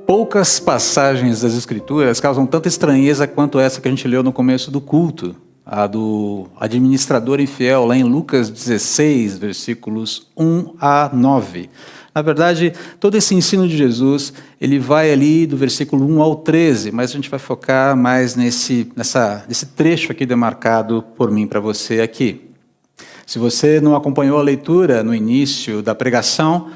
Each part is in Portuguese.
Poucas passagens das Escrituras causam tanta estranheza quanto essa que a gente leu no começo do culto, a do administrador infiel, lá em Lucas 16, versículos 1 a 9. Na verdade, todo esse ensino de Jesus, ele vai ali do versículo 1 ao 13, mas a gente vai focar mais nesse trecho aqui demarcado por mim para você aqui. Se você não acompanhou a leitura no início da pregação,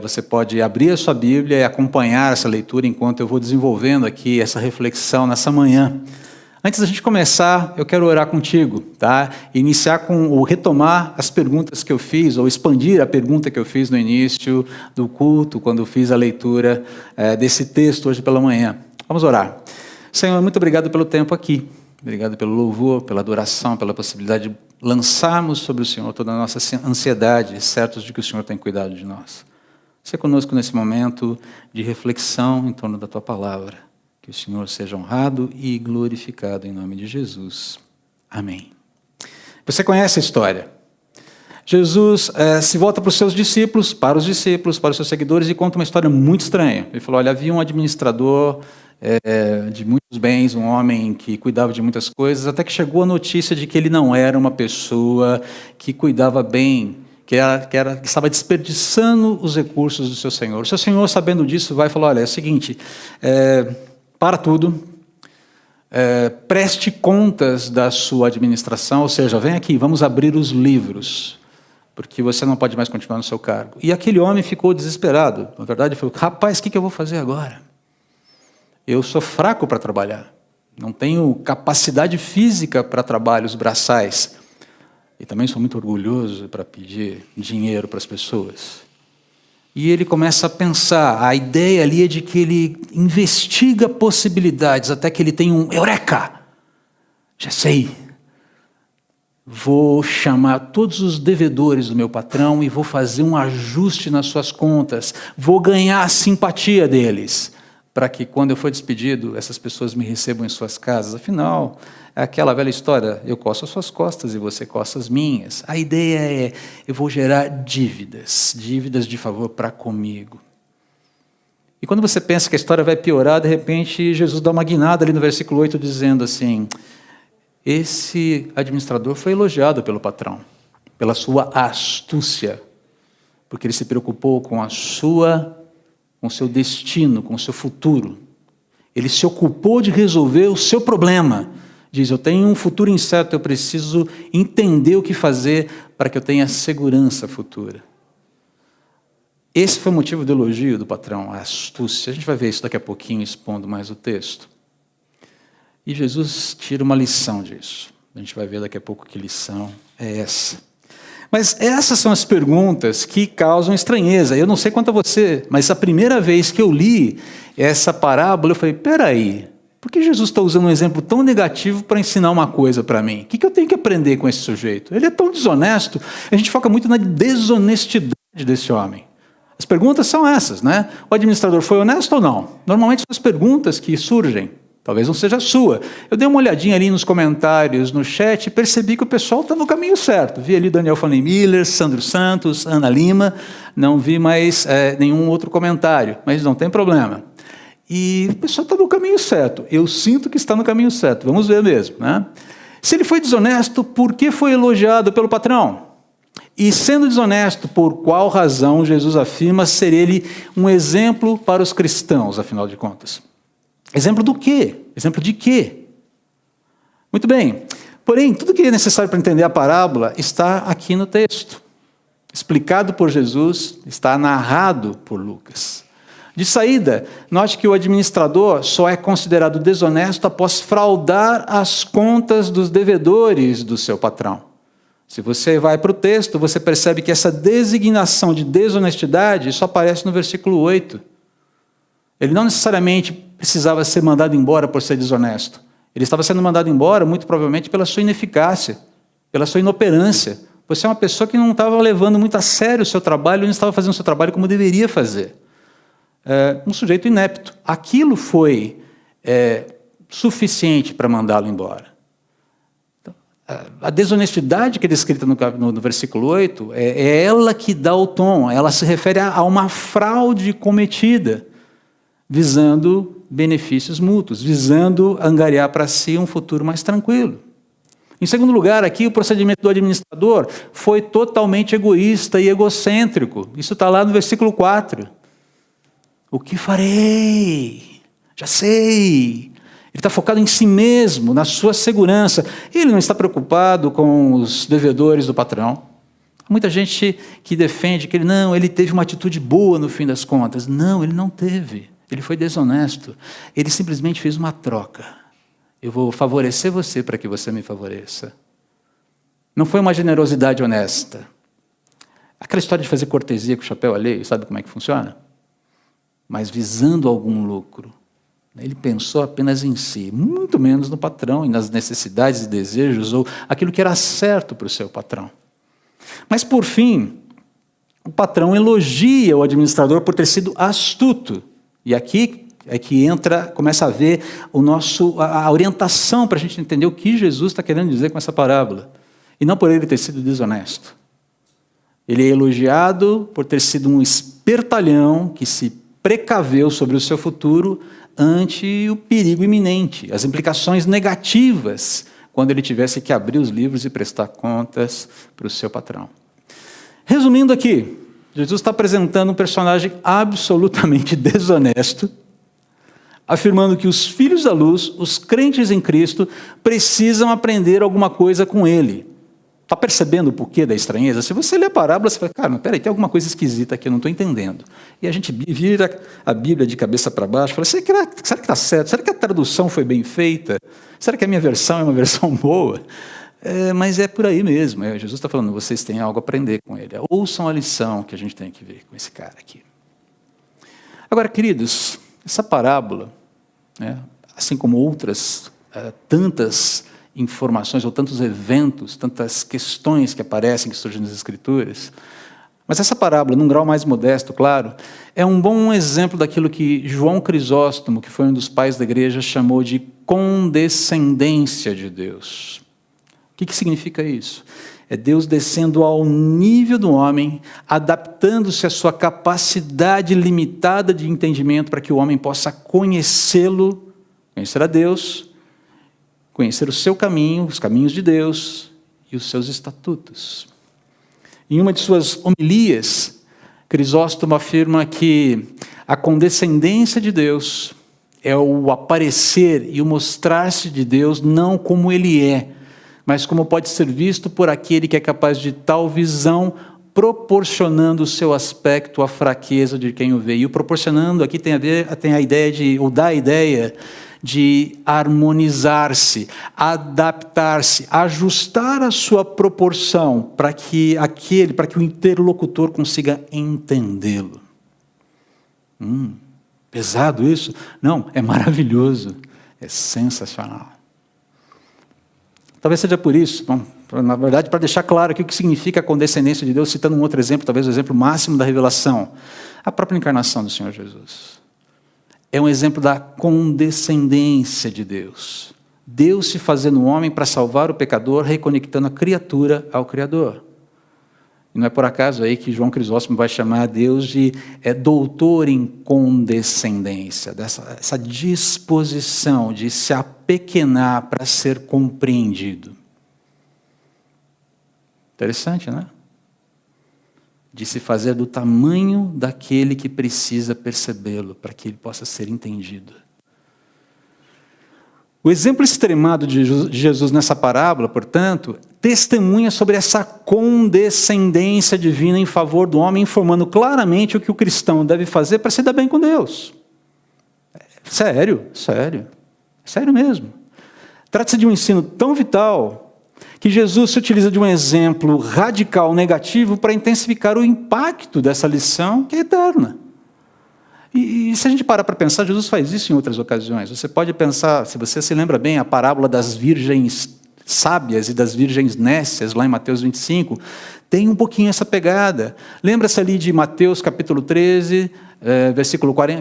você pode abrir a sua Bíblia e acompanhar essa leitura enquanto eu vou desenvolvendo aqui essa reflexão nessa manhã. Antes da gente começar, eu quero orar contigo, tá? Iniciar ou retomar as perguntas que eu fiz, ou expandir a pergunta que eu fiz no início do culto, quando eu fiz a leitura desse texto hoje pela manhã. Vamos orar. Senhor, muito obrigado pelo tempo aqui. Obrigado pelo louvor, pela adoração, pela possibilidade de lançarmos sobre o Senhor toda a nossa ansiedade, certos de que o Senhor tem cuidado de nós. Seja conosco nesse momento de reflexão em torno da Tua Palavra. Que o Senhor seja honrado e glorificado em nome de Jesus. Amém. Você conhece a história. Jesus se volta para os seus discípulos, para os seus seguidores, e conta uma história muito estranha. Ele falou, olha, havia um administrador de muitos bens, um homem que cuidava de muitas coisas, até que chegou a notícia de que ele não era uma pessoa que cuidava bem, que estava desperdiçando os recursos do seu senhor. O seu senhor, sabendo disso, vai e falou, olha, é o seguinte, para tudo, preste contas da sua administração, ou seja, vem aqui, vamos abrir os livros, porque você não pode mais continuar no seu cargo. E aquele homem ficou desesperado. Na verdade, ele falou, rapaz, o que eu vou fazer agora? Eu sou fraco para trabalhar, não tenho capacidade física para trabalhos braçais, e também sou muito orgulhoso para pedir dinheiro para as pessoas. E ele começa a pensar, a ideia ali é de que ele investiga possibilidades, até que ele tem um eureka, já sei, vou chamar todos os devedores do meu patrão e vou fazer um ajuste nas suas contas, vou ganhar a simpatia deles, para que quando eu for despedido, essas pessoas me recebam em suas casas. Afinal, é aquela velha história, eu coço as suas costas e você coça as minhas. A ideia é, eu vou gerar dívidas de favor para comigo. E quando você pensa que a história vai piorar, de repente, Jesus dá uma guinada ali no versículo 8, dizendo assim, esse administrador foi elogiado pelo patrão, pela sua astúcia, porque ele se preocupou com o seu destino, com o seu futuro. Ele se ocupou de resolver o seu problema. Diz, eu tenho um futuro incerto, eu preciso entender o que fazer para que eu tenha segurança futura. Esse foi o motivo do elogio do patrão, a astúcia. A gente vai ver isso daqui a pouquinho, expondo mais o texto. E Jesus tira uma lição disso. A gente vai ver daqui a pouco que lição é essa. Mas essas são as perguntas que causam estranheza. Eu não sei quanto a você, mas a primeira vez que eu li essa parábola, eu falei, peraí, por que Jesus está usando um exemplo tão negativo para ensinar uma coisa para mim? O que eu tenho que aprender com esse sujeito? Ele é tão desonesto, a gente foca muito na desonestidade desse homem. As perguntas são essas, né? O administrador foi honesto ou não? Normalmente são as perguntas que surgem. Talvez não seja a sua. Eu dei uma olhadinha ali nos comentários, no chat, e percebi que o pessoal está no caminho certo. Vi ali Daniel Fanny Miller, Sandro Santos, Ana Lima, não vi mais nenhum outro comentário, mas não tem problema. E o pessoal está no caminho certo. Eu sinto que está no caminho certo. Vamos ver mesmo, né? Se ele foi desonesto, por que foi elogiado pelo patrão? E sendo desonesto, por qual razão Jesus afirma ser ele um exemplo para os cristãos, afinal de contas? Exemplo do quê? Exemplo de quê? Muito bem. Porém, tudo que é necessário para entender a parábola está aqui no texto. Explicado por Jesus, está narrado por Lucas. De saída, note que o administrador só é considerado desonesto após fraudar as contas dos devedores do seu patrão. Se você vai para o texto, você percebe que essa designação de desonestidade só aparece no versículo 8. Ele não necessariamente precisava ser mandado embora por ser desonesto. Ele estava sendo mandado embora, muito provavelmente, pela sua ineficácia, pela sua inoperância. Você é uma pessoa que não estava levando muito a sério o seu trabalho, não estava fazendo o seu trabalho como deveria fazer. Um sujeito inepto. Aquilo foi suficiente para mandá-lo embora. A desonestidade que é descrita no versículo 8, é ela que dá o tom, ela se refere a uma fraude cometida. visando benefícios mútuos, visando angariar para si um futuro mais tranquilo. Em segundo lugar, aqui o procedimento do administrador foi totalmente egoísta e egocêntrico. Isso está lá no versículo 4. O que farei? Já sei. Ele está focado em si mesmo, na sua segurança. Ele não está preocupado com os devedores do patrão. Muita gente que defende que ele teve uma atitude boa no fim das contas. Não, ele não teve. Ele foi desonesto. Ele simplesmente fez uma troca. Eu vou favorecer você para que você me favoreça. Não foi uma generosidade honesta. Aquela história de fazer cortesia com o chapéu alheio, sabe como é que funciona? Mas visando algum lucro. Ele pensou apenas em si, muito menos no patrão e nas necessidades e desejos ou aquilo que era certo para o seu patrão. Mas, por fim, o patrão elogia o administrador por ter sido astuto. E aqui é que começa a ver a orientação para a gente entender o que Jesus está querendo dizer com essa parábola. E não por ele ter sido desonesto. Ele é elogiado por ter sido um espertalhão que se precaveu sobre o seu futuro ante o perigo iminente, as implicações negativas, quando ele tivesse que abrir os livros e prestar contas para o seu patrão. Resumindo aqui, Jesus está apresentando um personagem absolutamente desonesto, afirmando que os filhos da luz, os crentes em Cristo, precisam aprender alguma coisa com ele. Está percebendo o porquê da estranheza? Se você lê a parábola, você fala, cara, não, peraí, tem alguma coisa esquisita aqui, eu não estou entendendo. E a gente vira a Bíblia de cabeça para baixo, fala, será que está certo? Será que a tradução foi bem feita? Será que a minha versão é uma versão boa? Mas é por aí mesmo. Jesus está falando, vocês têm algo a aprender com ele. Ouçam a lição que a gente tem que ver com esse cara aqui. Agora, queridos, essa parábola, assim como outras tantas informações ou tantos eventos, tantas questões que aparecem, que surgem nas Escrituras, mas essa parábola, num grau mais modesto, claro, é um bom exemplo daquilo que João Crisóstomo, que foi um dos pais da igreja, chamou de condescendência de Deus. O que significa isso? É Deus descendo ao nível do homem, adaptando-se à sua capacidade limitada de entendimento para que o homem possa conhecê-lo, conhecer a Deus, conhecer o seu caminho, os caminhos de Deus e os seus estatutos. Em uma de suas homilias, Crisóstomo afirma que a condescendência de Deus é o aparecer e o mostrar-se de Deus não como Ele é, mas como pode ser visto por aquele que é capaz de tal visão, proporcionando o seu aspecto à fraqueza de quem o vê. E o proporcionando aqui tem a ideia dá a ideia de harmonizar-se, adaptar-se, ajustar a sua proporção para que o interlocutor consiga entendê-lo. Pesado isso? Não, é maravilhoso, é sensacional. Talvez seja por isso, na verdade, para deixar claro aqui o que significa a condescendência de Deus, citando um outro exemplo, talvez o exemplo máximo da revelação, a própria encarnação do Senhor Jesus. É um exemplo da condescendência de Deus. Deus se fazendo homem para salvar o pecador, reconectando a criatura ao Criador. E não é por acaso aí que João Crisóstomo vai chamar Deus de doutor em condescendência, essa disposição de se apequenar para ser compreendido. Interessante, né? De se fazer do tamanho daquele que precisa percebê-lo, para que ele possa ser entendido. O exemplo extremado de Jesus nessa parábola, portanto, testemunha sobre essa condescendência divina em favor do homem, informando claramente o que o cristão deve fazer para se dar bem com Deus. Sério mesmo. Trata-se de um ensino tão vital que Jesus se utiliza de um exemplo radical negativo para intensificar o impacto dessa lição que é eterna. E se a gente parar para pensar, Jesus faz isso em outras ocasiões. Você pode pensar, se você se lembra bem, a parábola das virgens sábias e das virgens nécias, lá em Mateus 25, tem um pouquinho essa pegada. Lembra-se ali de Mateus capítulo 13,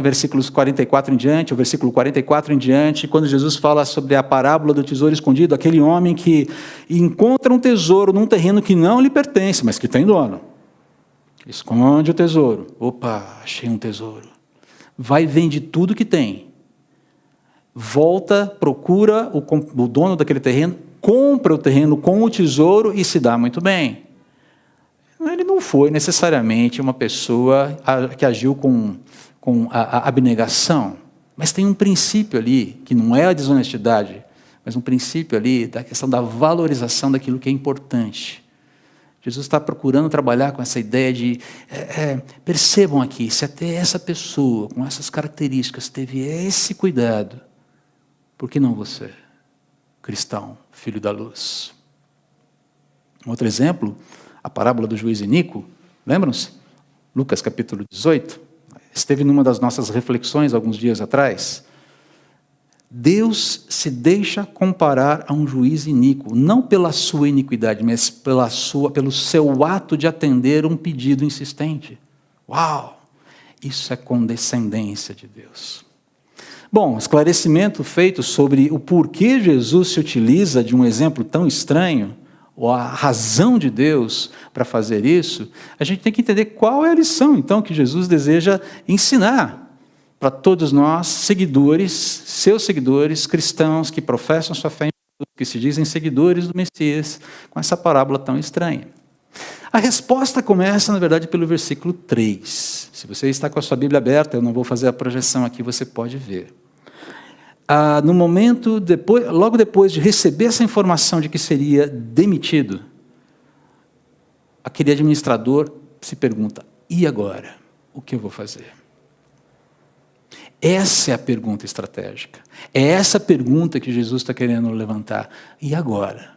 versículos 44 em diante, o versículo 44 em diante, quando Jesus fala sobre a parábola do tesouro escondido, aquele homem que encontra um tesouro num terreno que não lhe pertence, mas que tem dono. Esconde o tesouro. Opa, achei um tesouro. vai e vende tudo que tem, volta, procura o dono daquele terreno, compra o terreno com o tesouro e se dá muito bem. Ele não foi necessariamente uma pessoa que agiu com a abnegação, mas tem um princípio ali, que não é a desonestidade, mas um princípio ali da questão da valorização daquilo que é importante. Jesus está procurando trabalhar com essa ideia de, percebam aqui, se até essa pessoa com essas características teve esse cuidado, por que não você, cristão, filho da luz? Um outro exemplo, a parábola do juiz Inico, lembram-se? Lucas capítulo 18, esteve numa das nossas reflexões alguns dias atrás. Deus se deixa comparar a um juiz iníquo, não pela sua iniquidade, mas pelo seu ato de atender um pedido insistente. Uau! Isso é condescendência de Deus. Bom, esclarecimento feito sobre o porquê Jesus se utiliza de um exemplo tão estranho, ou a razão de Deus para fazer isso, a gente tem que entender qual é a lição, então, que Jesus deseja ensinar para todos nós, seguidores, seus seguidores, cristãos que professam sua fé em Jesus, que se dizem seguidores do Messias, com essa parábola tão estranha. A resposta começa, na verdade, pelo versículo 3. Se você está com a sua Bíblia aberta, eu não vou fazer a projeção aqui, você pode ver. No momento, logo depois de receber essa informação de que seria demitido, aquele administrador se pergunta, e agora? O que eu vou fazer? Essa é a pergunta estratégica. É essa pergunta que Jesus está querendo levantar. E agora?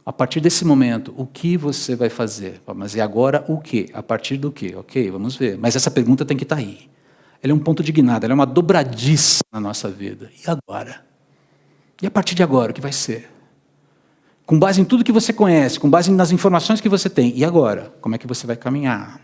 A partir desse momento, o que você vai fazer? Mas e agora o quê? A partir do quê? Ok, vamos ver. Mas essa pergunta tem que estar aí. Ela é um ponto de guinada, ela é uma dobradiça na nossa vida. E agora? E a partir de agora, o que vai ser? Com base em tudo que você conhece, com base nas informações que você tem. E agora? Como é que você vai caminhar?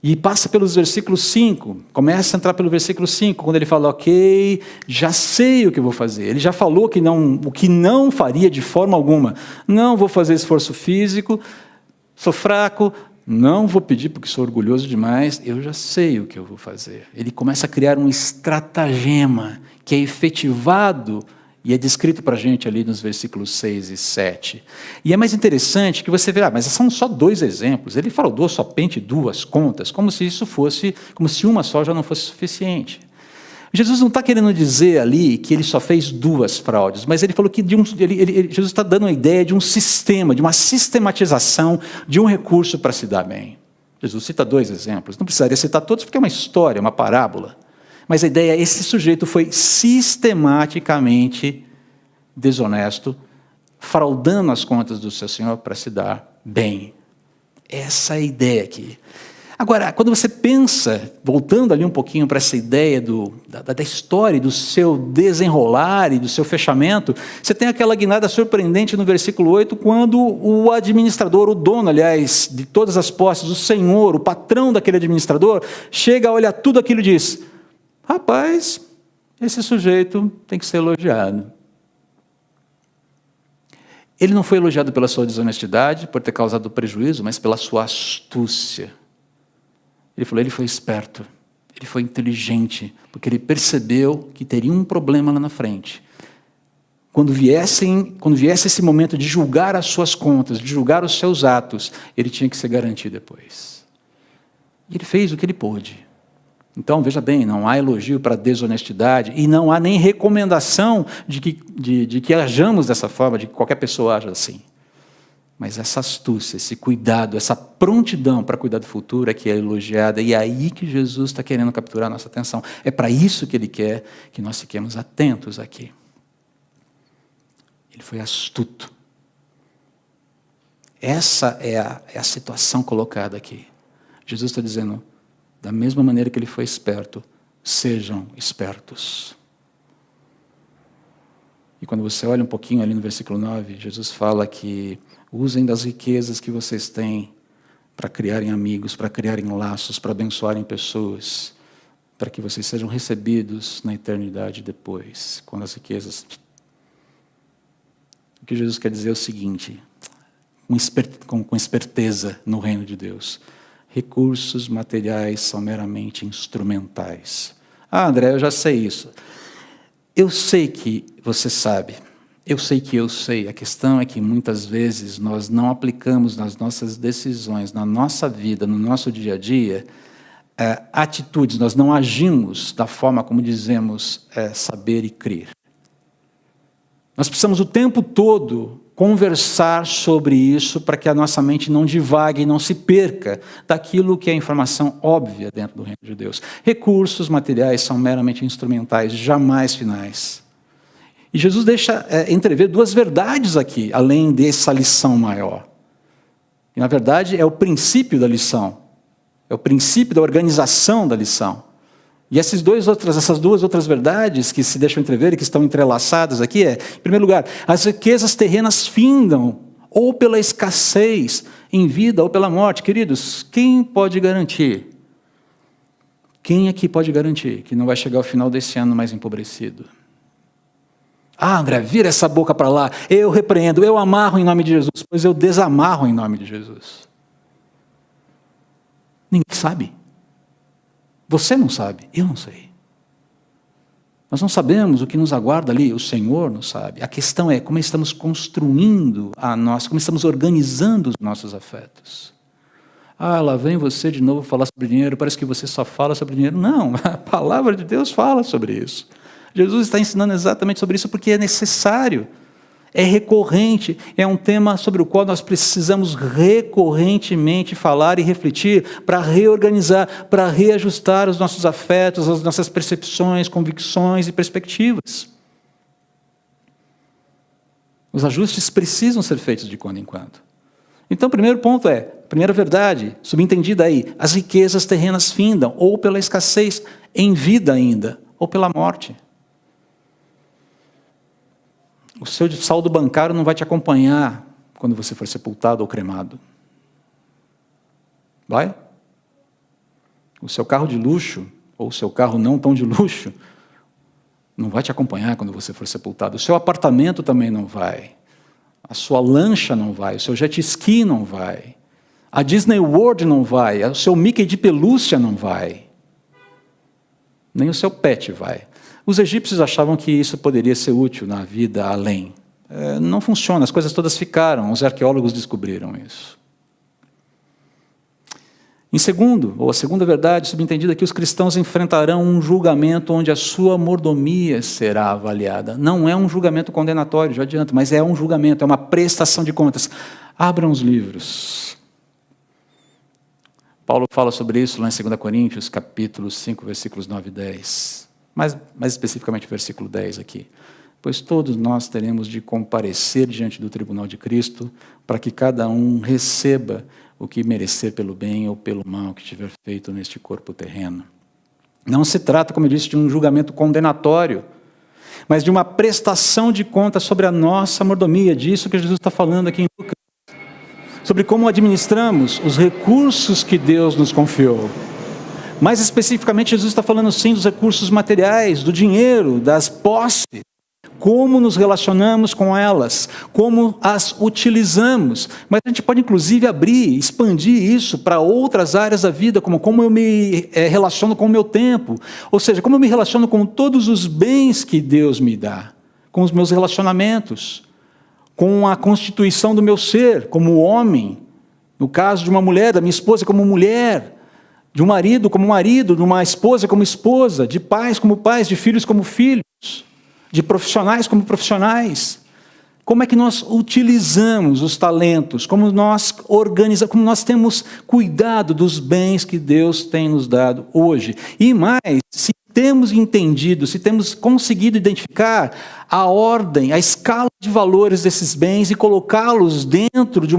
E passa pelos versículos 5, começa a entrar pelo versículo 5, quando ele fala, ok, já sei o que eu vou fazer. Ele já falou o que não faria de forma alguma. Não vou fazer esforço físico, sou fraco, não vou pedir porque sou orgulhoso demais, eu já sei o que eu vou fazer. Ele começa a criar um estratagema que é efetivado e é descrito para a gente ali nos versículos 6 e 7. E é mais interessante que você vê, mas são só 2 exemplos. Ele fraudou somente 2 contas, como se uma só já não fosse suficiente. Jesus não está querendo dizer ali que ele só fez 2 fraudes, mas ele falou que Jesus está dando a ideia de um sistema, de uma sistematização de um recurso para se dar bem. Jesus cita 2 exemplos, não precisaria citar todos porque é uma história, uma parábola. Mas a ideia é esse sujeito foi sistematicamente desonesto, fraudando as contas do seu Senhor para se dar bem. Essa é a ideia aqui. Agora, quando você pensa, voltando ali um pouquinho para essa ideia da história, do seu desenrolar e do seu fechamento, você tem aquela guinada surpreendente no versículo 8, quando o administrador, o dono, aliás, de todas as posses, o senhor, o patrão daquele administrador, chega, olha tudo aquilo e diz, rapaz, esse sujeito tem que ser elogiado. Ele não foi elogiado pela sua desonestidade, por ter causado prejuízo, mas pela sua astúcia. Ele falou, ele foi esperto, ele foi inteligente, porque ele percebeu que teria um problema lá na frente. Quando viesse esse momento de julgar as suas contas, de julgar os seus atos, ele tinha que se garantir depois. E ele fez o que ele pôde. Então, veja bem, não há elogio para a desonestidade e não há nem recomendação de que hajamos dessa forma, de que qualquer pessoa haja assim. Mas essa astúcia, esse cuidado, essa prontidão para cuidar do futuro é que é elogiada. E é aí que Jesus está querendo capturar a nossa atenção. É para isso que Ele quer que nós fiquemos atentos aqui. Ele foi astuto. Essa é a situação colocada aqui. Jesus está dizendo, da mesma maneira que Ele foi esperto, sejam espertos. E quando você olha um pouquinho ali no versículo 9, Jesus fala que usem das riquezas que vocês têm para criarem amigos, para criarem laços, para abençoarem pessoas, para que vocês sejam recebidos na eternidade depois, quando as riquezas... O que Jesus quer dizer é o seguinte, com esperteza no reino de Deus, Recursos materiais são meramente instrumentais. Ah, André, eu já sei isso. Eu sei que você sabe. Eu sei que eu sei. A questão é que muitas vezes nós não aplicamos nas nossas decisões, na nossa vida, no nosso dia a dia, atitudes, nós não agimos da forma como dizemos saber e crer. Nós precisamos o tempo todo conversar sobre isso para que a nossa mente não divague e não se perca daquilo que é informação óbvia dentro do reino de Deus. Recursos materiais são meramente instrumentais, jamais finais. E Jesus deixa entrever duas verdades aqui, além dessa lição maior. E, na verdade, é o princípio da lição. É o princípio da organização da lição. E essas duas outras verdades que se deixam entrever e que estão entrelaçadas aqui em primeiro lugar, as riquezas terrenas findam, ou pela escassez em vida ou pela morte. Queridos, quem pode garantir? Quem aqui pode garantir que não vai chegar ao final desse ano mais empobrecido? Ah, André, vira essa boca para lá, eu repreendo, eu amarro em nome de Jesus, pois eu desamarro em nome de Jesus. Ninguém sabe. Você não sabe, eu não sei. Nós não sabemos o que nos aguarda ali, o Senhor não sabe. A questão é como estamos construindo como estamos organizando os nossos afetos. Ah, lá vem você de novo falar sobre dinheiro, parece que você só fala sobre dinheiro. Não, a palavra de Deus fala sobre isso. Jesus está ensinando exatamente sobre isso porque é necessário. É recorrente, é um tema sobre o qual nós precisamos recorrentemente falar e refletir para reorganizar, para reajustar os nossos afetos, as nossas percepções, convicções e perspectivas. Os ajustes precisam ser feitos de quando em quando. Então, o primeiro ponto primeira verdade, subentendida aí, as riquezas terrenas findam, ou pela escassez em vida ainda, ou pela morte. O seu saldo bancário não vai te acompanhar quando você for sepultado ou cremado. Vai? O seu carro de luxo, ou o seu carro não tão de luxo, não vai te acompanhar quando você for sepultado. O seu apartamento também não vai. A sua lancha não vai. O seu jet ski não vai. A Disney World não vai. O seu Mickey de pelúcia não vai. Nem o seu pet vai. Os egípcios achavam que isso poderia ser útil na vida além. Não funciona, as coisas todas ficaram, os arqueólogos descobriram isso. Em segundo, ou a segunda verdade, subentendida, que os cristãos enfrentarão um julgamento onde a sua mordomia será avaliada. Não é um julgamento condenatório, já adianto, mas é um julgamento, é uma prestação de contas. Abram os livros. Paulo fala sobre isso lá em 2 Coríntios, capítulo 5, versículos 9 e 10. Mais especificamente o versículo 10 aqui. Pois todos nós teremos de comparecer diante do tribunal de Cristo, para que cada um receba o que merecer pelo bem ou pelo mal que tiver feito neste corpo terreno. Não se trata, como eu disse, de um julgamento condenatório, mas de uma prestação de contas sobre a nossa mordomia, disso que Jesus está falando aqui em Lucas. Sobre como administramos os recursos que Deus nos confiou. Mais especificamente, Jesus está falando sim dos recursos materiais, do dinheiro, das posses, como nos relacionamos com elas, como as utilizamos. Mas a gente pode inclusive expandir isso para outras áreas da vida, como eu me relaciono com o meu tempo, ou seja, como eu me relaciono com todos os bens que Deus me dá, com os meus relacionamentos, com a constituição do meu ser, como homem, no caso de uma mulher, da minha esposa como mulher, de um marido como marido, de uma esposa como esposa, de pais como pais, de filhos como filhos, de profissionais como profissionais. Como é que nós utilizamos os talentos, como nós organizamos, como nós temos cuidado dos bens que Deus tem nos dado hoje. E mais, se temos entendido, se temos conseguido identificar a ordem, a escala de valores desses bens e colocá-los dentro de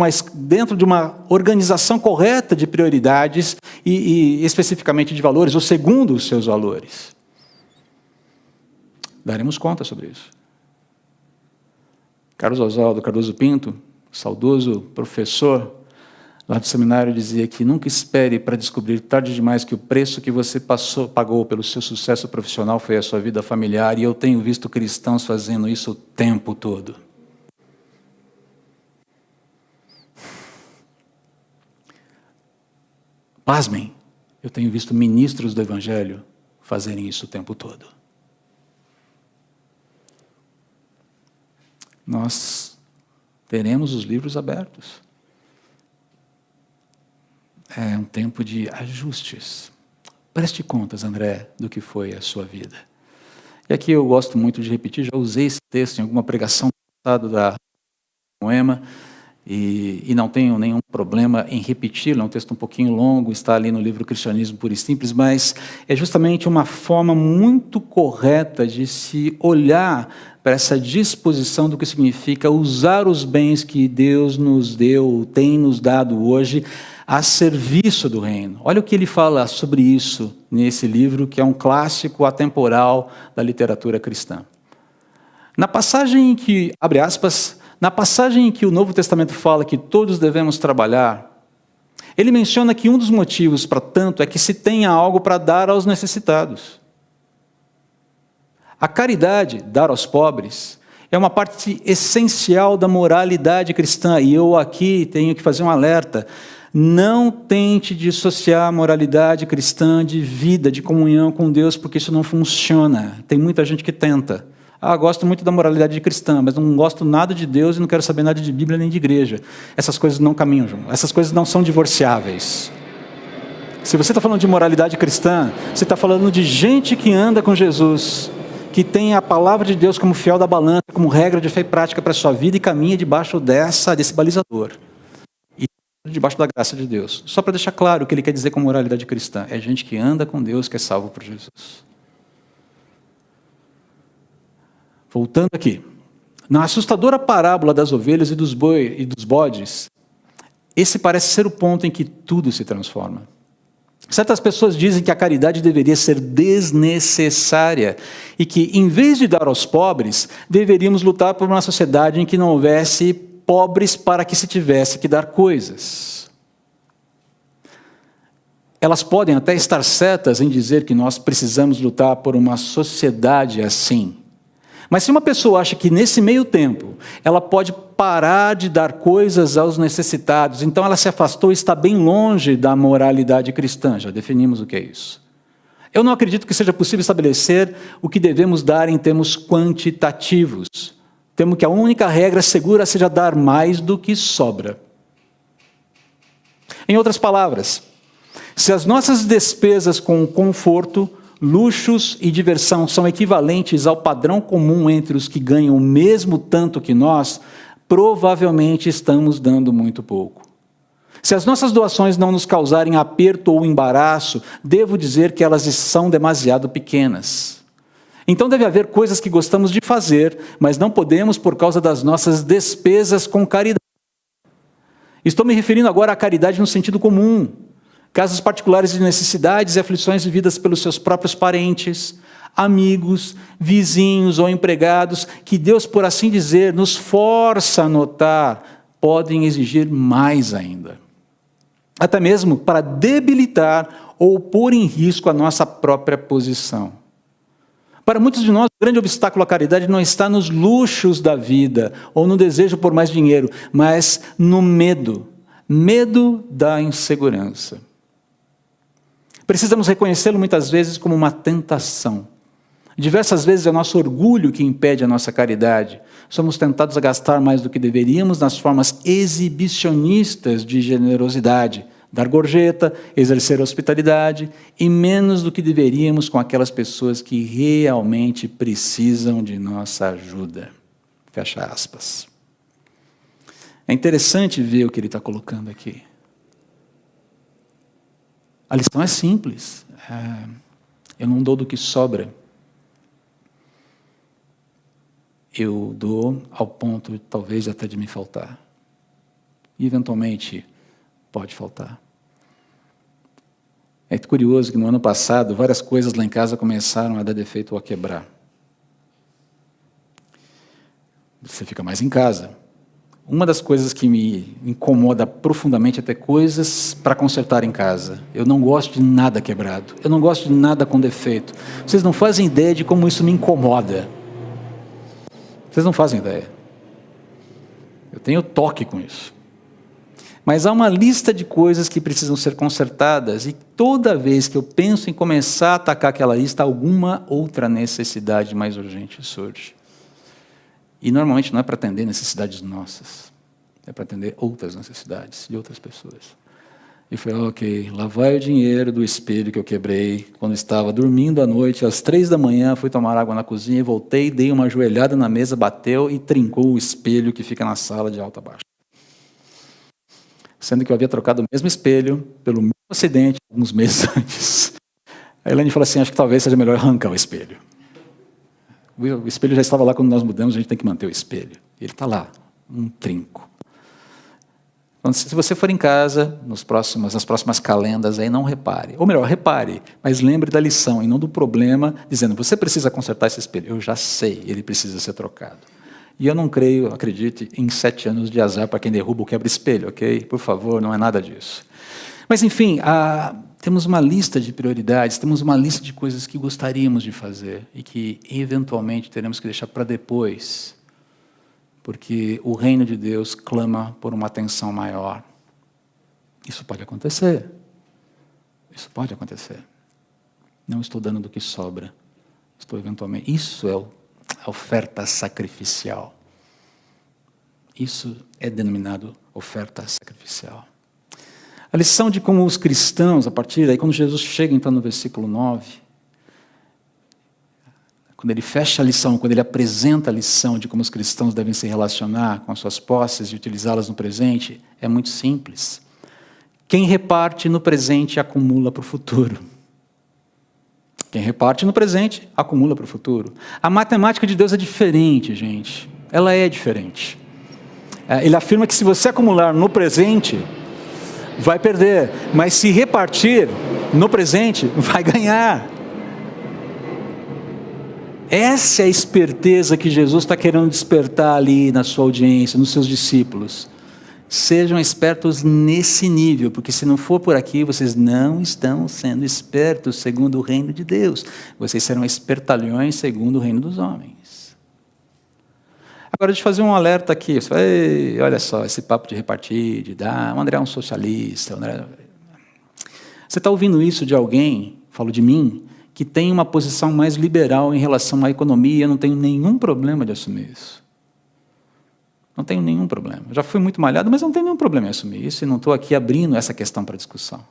uma organização correta de prioridades e especificamente de valores, ou segundo os seus valores. Daremos conta sobre isso. Carlos Oswaldo Cardoso Pinto, saudoso professor lá do seminário, dizia que nunca espere para descobrir tarde demais que o preço que você pagou pelo seu sucesso profissional foi a sua vida familiar, e eu tenho visto cristãos fazendo isso o tempo todo. A Pasmem, eu tenho visto ministros do Evangelho fazerem isso o tempo todo. Nós teremos os livros abertos. É um tempo de ajustes. Preste contas, André, do que foi a sua vida. E aqui eu gosto muito de repetir, já usei esse texto em alguma pregação passada da Moema, e não tenho nenhum problema em repeti-lo. É um texto um pouquinho longo, está ali no livro Cristianismo Puro e Simples, mas é justamente uma forma muito correta de se olhar para essa disposição do que significa usar os bens que Deus nos deu, tem nos dado hoje, a serviço do reino. Olha o que ele fala sobre isso nesse livro, que é um clássico atemporal da literatura cristã. Na passagem em que, abre aspas, na passagem em que o Novo Testamento fala que todos devemos trabalhar, ele menciona que um dos motivos para tanto é que se tenha algo para dar aos necessitados. A caridade, dar aos pobres, é uma parte essencial da moralidade cristã, e eu aqui tenho que fazer um alerta. Não tente dissociar a moralidade cristã de vida, de comunhão com Deus, porque isso não funciona. Tem muita gente que tenta. Gosto muito da moralidade cristã, mas não gosto nada de Deus e não quero saber nada de Bíblia nem de igreja. Essas coisas não caminham junto. Essas coisas não são divorciáveis. Se você está falando de moralidade cristã, você está falando de gente que anda com Jesus, que tem a palavra de Deus como fiel da balança, como regra de fé e prática para a sua vida e caminha debaixo desse balizador. E debaixo da graça de Deus. Só para deixar claro o que ele quer dizer com moralidade cristã. É gente que anda com Deus, que é salvo por Jesus. Voltando aqui, na assustadora parábola das ovelhas e dos bodes, esse parece ser o ponto em que tudo se transforma. Certas pessoas dizem que a caridade deveria ser desnecessária e que, em vez de dar aos pobres, deveríamos lutar por uma sociedade em que não houvesse pobres para que se tivesse que dar coisas. Elas podem até estar certas em dizer que nós precisamos lutar por uma sociedade assim. Mas se uma pessoa acha que nesse meio tempo ela pode parar de dar coisas aos necessitados, então ela se afastou e está bem longe da moralidade cristã. Já definimos o que é isso. Eu não acredito que seja possível estabelecer o que devemos dar em termos quantitativos. Temo que a única regra segura seja dar mais do que sobra. Em outras palavras, se as nossas despesas com conforto, luxos e diversão são equivalentes ao padrão comum entre os que ganham o mesmo tanto que nós, provavelmente estamos dando muito pouco. Se as nossas doações não nos causarem aperto ou embaraço, devo dizer que elas são demasiado pequenas. Então deve haver coisas que gostamos de fazer, mas não podemos por causa das nossas despesas com caridade. Estou me referindo agora à caridade no sentido comum. Casos particulares de necessidades e aflições vividas pelos seus próprios parentes, amigos, vizinhos ou empregados, que Deus, por assim dizer, nos força a notar, podem exigir mais ainda. Até mesmo para debilitar ou pôr em risco a nossa própria posição. Para muitos de nós, o grande obstáculo à caridade não está nos luxos da vida ou no desejo por mais dinheiro, mas no medo da insegurança. Precisamos reconhecê-lo muitas vezes como uma tentação. Diversas vezes é o nosso orgulho que impede a nossa caridade. Somos tentados a gastar mais do que deveríamos nas formas exibicionistas de generosidade, dar gorjeta, exercer hospitalidade, e menos do que deveríamos com aquelas pessoas que realmente precisam de nossa ajuda. Fecha aspas. É interessante ver o que ele está colocando aqui. A lição é simples. Eu não dou do que sobra. Eu dou ao ponto, talvez, até de me faltar. E, eventualmente, pode faltar. É curioso que no ano passado, várias coisas lá em casa começaram a dar defeito ou a quebrar. Você fica mais em casa. Uma das coisas que me incomoda profundamente é ter coisas para consertar em casa. Eu não gosto de nada quebrado. Eu não gosto de nada com defeito. Vocês não fazem ideia de como isso me incomoda. Vocês não fazem ideia. Eu tenho toque com isso. Mas há uma lista de coisas que precisam ser consertadas e toda vez que eu penso em começar a atacar aquela lista, alguma outra necessidade mais urgente surge. E normalmente não é para atender necessidades nossas, é para atender outras necessidades de outras pessoas. E foi, ok, lá vai o dinheiro do espelho que eu quebrei quando estava dormindo à noite, às 3 da manhã, fui tomar água na cozinha, voltei, dei uma joelhada na mesa, bateu e trincou o espelho que fica na sala de alto a baixo. Sendo que eu havia trocado o mesmo espelho pelo mesmo acidente alguns meses antes. A Elaine falou assim, acho que talvez seja melhor arrancar o espelho. O espelho já estava lá quando nós mudamos, a gente tem que manter o espelho. E ele está lá, um trinco. Então, se você for em casa, nas próximas calendas, aí não repare. Ou melhor, repare, mas lembre da lição e não do problema, dizendo, você precisa consertar esse espelho. Eu já sei, ele precisa ser trocado. E eu não creio, acredite, em 7 anos de azar para quem derruba ou quebra espelho, ok? Por favor, não é nada disso. Mas, enfim, temos uma lista de prioridades, temos uma lista de coisas que gostaríamos de fazer e que, eventualmente, teremos que deixar para depois, porque o reino de Deus clama por uma atenção maior. Isso pode acontecer. Isso pode acontecer. Não estou dando do que sobra. Estou eventualmente... Isso é a oferta sacrificial. Isso é denominado oferta sacrificial. A lição de como os cristãos, a partir daí, quando Jesus chega então no versículo 9, quando ele fecha a lição, quando ele apresenta a lição de como os cristãos devem se relacionar com as suas posses e utilizá-las no presente, é muito simples. Quem reparte no presente acumula para o futuro. Quem reparte no presente acumula para o futuro. A matemática de Deus é diferente, gente. Ela é diferente. Ele afirma que se você acumular no presente, vai perder. Mas se repartir no presente, vai ganhar. Essa é a esperteza que Jesus está querendo despertar ali na sua audiência, nos seus discípulos. Sejam espertos nesse nível, porque se não for por aqui, vocês não estão sendo espertos segundo o reino de Deus. Vocês serão espertalhões segundo o reino dos homens. Agora, deixa eu fazer um alerta aqui. Você vai, olha só, esse papo de repartir, de dar, o André é um socialista. Você está ouvindo isso de alguém, falo de mim, que tem uma posição mais liberal em relação à economia, eu não tenho nenhum problema de assumir isso. Não tenho nenhum problema. Já fui muito malhado, mas não tenho nenhum problema em assumir isso e não estou aqui abrindo essa questão para discussão.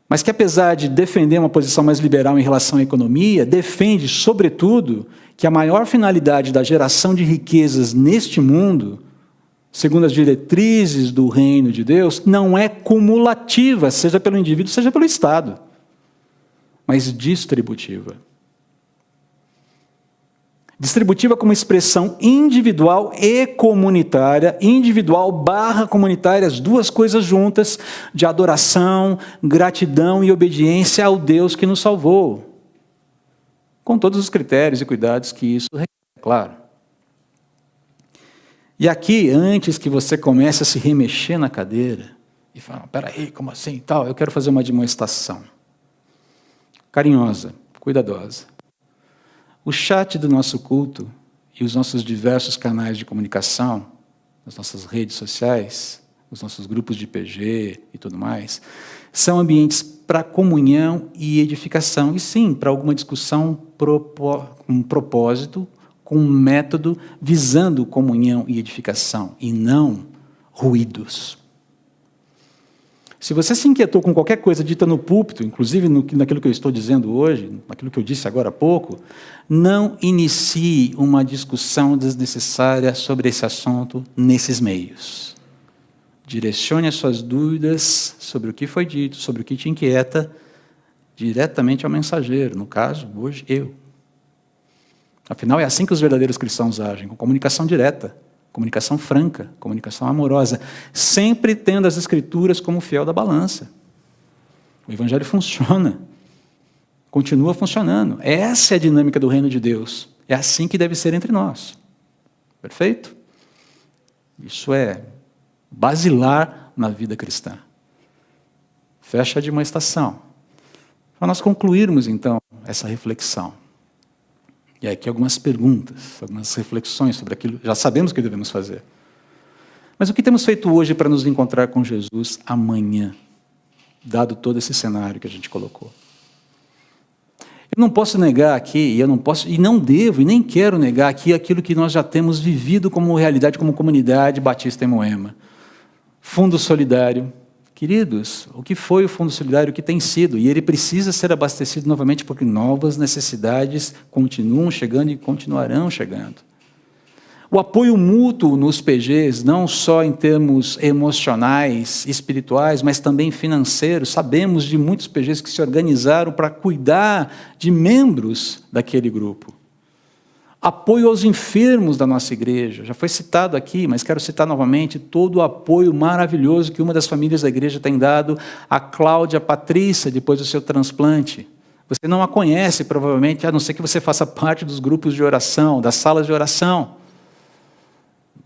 Mas que apesar de defender uma posição mais liberal em relação à economia, defende, sobretudo, que a maior finalidade da geração de riquezas neste mundo, segundo as diretrizes do reino de Deus, não é cumulativa, seja pelo indivíduo, seja pelo Estado, mas distributiva. Distributiva como expressão individual e comunitária, individual / comunitária, as duas coisas juntas, de adoração, gratidão e obediência ao Deus que nos salvou. Com todos os critérios e cuidados que isso requer, claro. E aqui, antes que você comece a se remexer na cadeira, e falar, peraí, como assim, tal, eu quero fazer uma demonstração. Carinhosa, cuidadosa. O chat do nosso culto e os nossos diversos canais de comunicação, as nossas redes sociais, os nossos grupos de PG e tudo mais, são ambientes para comunhão e edificação. E sim, para alguma discussão com propósito, com um método, visando comunhão e edificação, e não ruídos. Se você se inquietou com qualquer coisa dita no púlpito, inclusive naquilo que eu estou dizendo hoje, naquilo que eu disse agora há pouco, não inicie uma discussão desnecessária sobre esse assunto nesses meios. Direcione as suas dúvidas sobre o que foi dito, sobre o que te inquieta, diretamente ao mensageiro, no caso, hoje, eu. Afinal, é assim que os verdadeiros cristãos agem, com comunicação direta. Comunicação franca, comunicação amorosa, sempre tendo as Escrituras como fiel da balança. O Evangelho funciona, continua funcionando. Essa é a dinâmica do reino de Deus. É assim que deve ser entre nós. Perfeito? Isso é basilar na vida cristã. Fecha de uma estação. Para nós concluirmos, então, essa reflexão. E aqui algumas perguntas, algumas reflexões sobre aquilo. Já sabemos o que devemos fazer. Mas o que temos feito hoje para nos encontrar com Jesus amanhã, dado todo esse cenário que a gente colocou? Eu não posso negar aqui, e não devo, e nem quero negar aqui aquilo que nós já temos vivido como realidade, como comunidade batista em Moema. Fundo Solidário. Queridos, o que foi o Fundo Solidário, o que tem sido? E ele precisa ser abastecido novamente, porque novas necessidades continuam chegando e continuarão chegando. O apoio mútuo nos PGs, não só em termos emocionais, espirituais, mas também financeiros. Sabemos de muitos PGs que se organizaram para cuidar de membros daquele grupo. Apoio aos enfermos da nossa igreja. Já foi citado aqui, mas quero citar novamente todo o apoio maravilhoso que uma das famílias da igreja tem dado a Cláudia Patrícia, depois do seu transplante. Você não a conhece, provavelmente, a não ser que você faça parte dos grupos de oração, das salas de oração.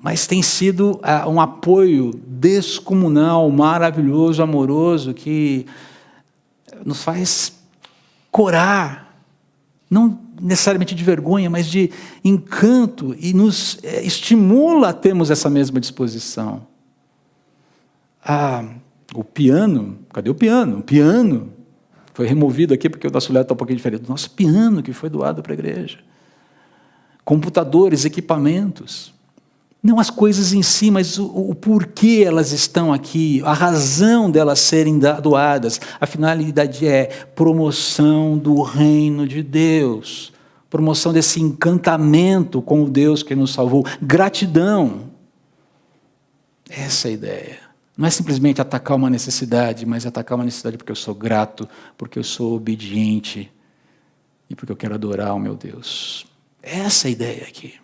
Mas tem sido um apoio descomunal, maravilhoso, amoroso, que nos faz corar, não necessariamente de vergonha, mas de encanto, e nos estimula a termos essa mesma disposição. O piano, cadê o piano? O piano foi removido aqui porque o nosso olhar está um pouquinho diferente. O nosso piano que foi doado para a igreja. Computadores, equipamentos. Não as coisas em si, mas o porquê elas estão aqui, a razão delas serem doadas. A finalidade é promoção do reino de Deus, promoção desse encantamento com o Deus que nos salvou, gratidão. Essa é a ideia. Não é simplesmente atacar uma necessidade, mas atacar uma necessidade porque eu sou grato, porque eu sou obediente e porque eu quero adorar o meu Deus. Essa é a ideia aqui.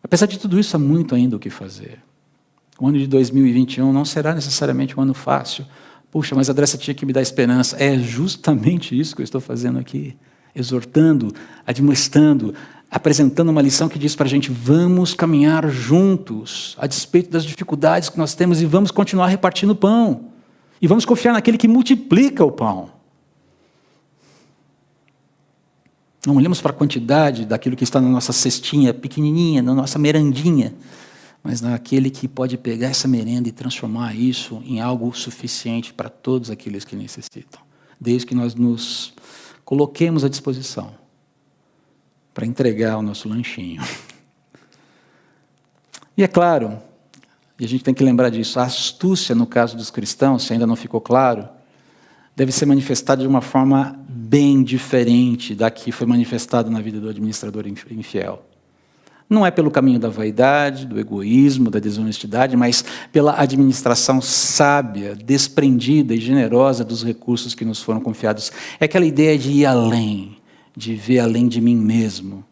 Apesar de tudo isso, há muito ainda o que fazer. O ano de 2021 não será necessariamente um ano fácil. Puxa, mas André, você tinha que me dar esperança. É justamente isso que eu estou fazendo aqui. Exortando, admoestando, apresentando uma lição que diz para a gente: vamos caminhar juntos, a despeito das dificuldades que nós temos, e vamos continuar repartindo pão. E vamos confiar naquele que multiplica o pão. Não olhamos para a quantidade daquilo que está na nossa cestinha pequenininha, na nossa merendinha, mas naquele que pode pegar essa merenda e transformar isso em algo suficiente para todos aqueles que necessitam, desde que nós nos coloquemos à disposição para entregar o nosso lanchinho. E é claro, e a gente tem que lembrar disso, a astúcia no caso dos cristãos, se ainda não ficou claro, deve ser manifestada de uma forma bem diferente da que foi manifestada na vida do administrador infiel. Não é pelo caminho da vaidade, do egoísmo, da desonestidade, mas pela administração sábia, desprendida e generosa dos recursos que nos foram confiados. É aquela ideia de ir além, de ver além de mim mesmo,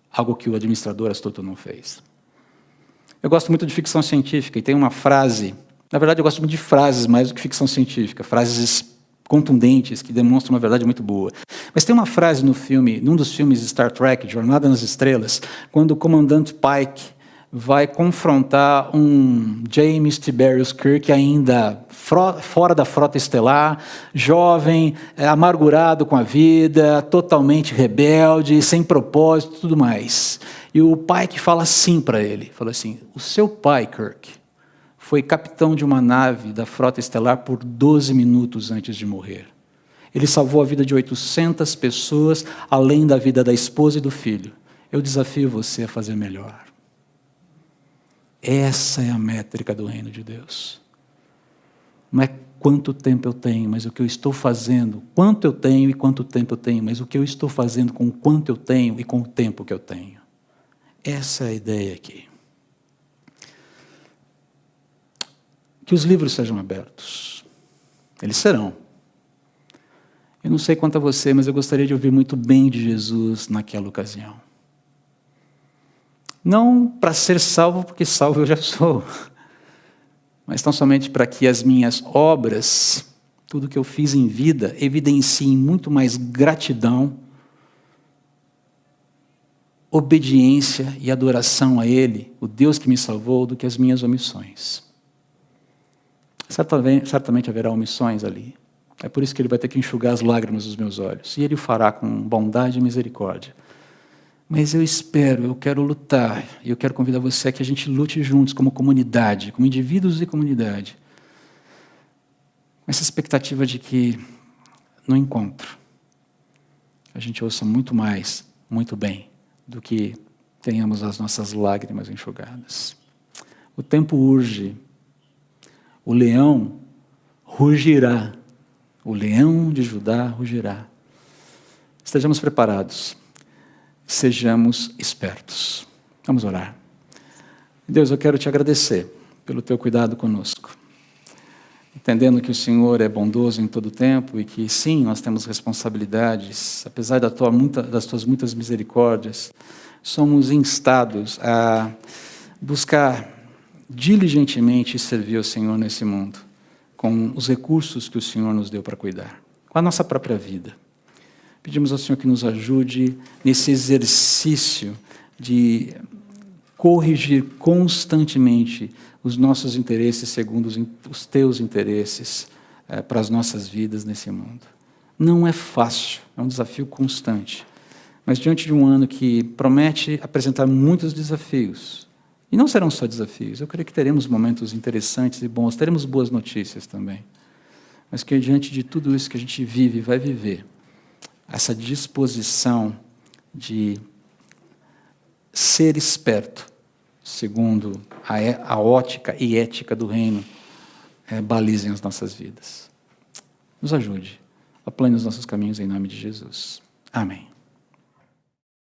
algo que o administrador astuto não fez. Eu gosto muito de ficção científica e tem uma frase, na verdade eu gosto muito de frases mais do que ficção científica, frases contundentes, que demonstram uma verdade muito boa. Mas tem uma frase no filme, num dos filmes de Star Trek, Jornada nas Estrelas, quando o comandante Pike vai confrontar um James Tiberius Kirk ainda fora da frota estelar, jovem, amargurado com a vida, totalmente rebelde, sem propósito e tudo mais. E o Pike fala assim para ele, fala assim: o seu pai, Kirk, foi capitão de uma nave da frota estelar por 12 minutos antes de morrer. Ele salvou a vida de 800 pessoas, além da vida da esposa e do filho. Eu desafio você a fazer melhor. Essa é a métrica do reino de Deus. Não é quanto tempo eu tenho, mas o que eu estou fazendo. Quanto eu tenho e quanto tempo eu tenho, mas o que eu estou fazendo com o quanto eu tenho e com o tempo que eu tenho. Essa é a ideia aqui. Que os livros sejam abertos. Eles serão. Eu não sei quanto a você, mas eu gostaria de ouvir muito bem de Jesus naquela ocasião. Não para ser salvo, porque salvo eu já sou, mas tão somente para que as minhas obras, tudo que eu fiz em vida, evidenciem muito mais gratidão, obediência e adoração a Ele, o Deus que me salvou, do que as minhas omissões. Certamente haverá omissões ali. É por isso que Ele vai ter que enxugar as lágrimas dos meus olhos. E Ele o fará com bondade e misericórdia. Mas eu quero lutar, e eu quero convidar você a que a gente lute juntos como comunidade, como indivíduos e comunidade, com essa expectativa de que no encontro a gente ouça muito mais, muito bem, do que tenhamos as nossas lágrimas enxugadas. O tempo urge, o leão rugirá, o leão de Judá rugirá. Estejamos preparados. Sejamos espertos. Vamos orar. Deus, eu quero te agradecer pelo teu cuidado conosco. Entendendo que o Senhor é bondoso em todo o tempo e que, sim, nós temos responsabilidades, apesar das tuas muitas misericórdias, somos instados a buscar diligentemente servir ao Senhor nesse mundo, com os recursos que o Senhor nos deu para cuidar, com a nossa própria vida. Pedimos ao Senhor que nos ajude nesse exercício de corrigir constantemente os nossos interesses segundo os teus interesses para as nossas vidas nesse mundo. Não é fácil, é um desafio constante. Mas diante de um ano que promete apresentar muitos desafios, e não serão só desafios, eu creio que teremos momentos interessantes e bons, teremos boas notícias também. Mas que diante de tudo isso que a gente vive e vai viver, essa disposição de ser esperto, segundo a ótica e ética do reino, balizem as nossas vidas. Nos ajude, aplane os nossos caminhos em nome de Jesus. Amém.